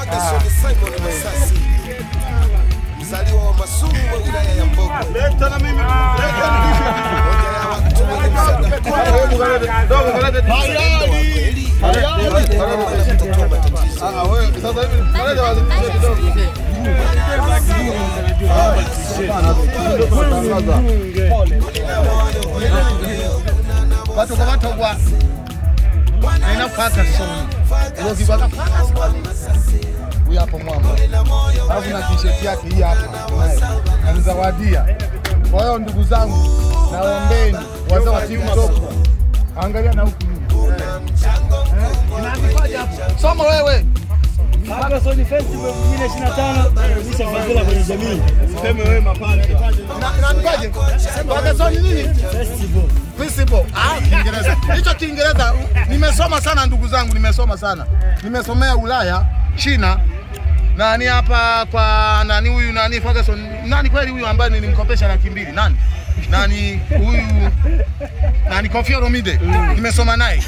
Ferguson Simon Masasi. Mzaliwa wa Masuru wa wilaya ya Mbogo. Leta na mimi. Watu kwa na Ferguson. Ndio kibaka Ferguson. Huyu hapo mwamba. Alafu na t-shirt yake hii hapa. Anizawadia. Kwa hiyo ndugu zangu, naombeni wazao wa TikTok. Angalia na huku. Inaandikwaje hapo? Soma wewe. Ferguson Festival 2025 nisha fadhila kwenye jamii. Sema wewe mapanda. Inaandikwaje? Ferguson nini? Festival. Kiingereza. Hicho Kiingereza nimesoma sana ndugu zangu, nimesoma sana. Nimesomea Ulaya, China. Nani hapa kwa nani huyu nani Ferguson? Nani kweli huyu ambaye nilimkopesha $200? Nani? Nani huyu? Nani Koffi Olomide? Nimesoma naye.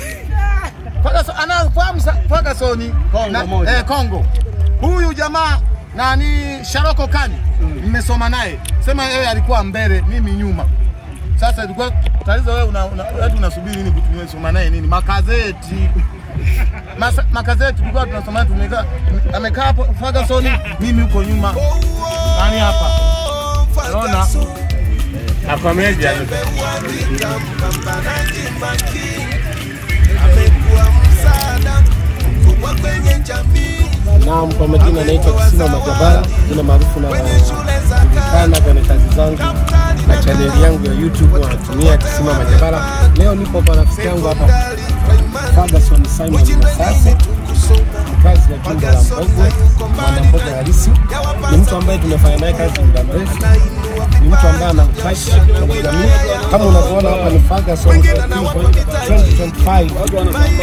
Ferguson anafahamu Ferguson Kongo. Huyu jamaa nani Sharoko Kani? Nimesoma naye. Sema yeye alikuwa mbele, mimi nyuma. Sasa ilikuwa tatizo wewe unasubiri nini kutumesoma naye nini? Makazeti. Makazeti tulikuwa tunasoma tumekaa amekaa hapo Ferguson, mimi huko nyuma. Nani hapa? Unaona? Hapa meja. Amekuwa msaada kwa kwenye jamii. Naam, kwa majina naitwa Kisima Majabala, jina maarufu na kana kwenye kazi zangu na channel yangu ya YouTube natumia Kisima Majabala. Leo nipo kwa rafiki yangu hapa Ferguson Simon Masasi, kazi ya jumba la Mbogo, mwanamboga halisi. Ni mtu ambaye tumefanya naye kazi muda mrefu. Ni mtu ambaye ana utashi kwa jamii. Kama unavyoona hapa ni Ferguson 2025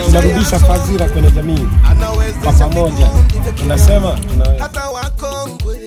tunarudisha fadhila kwenye jamii. Kwa pamoja tunasema hata wakongwe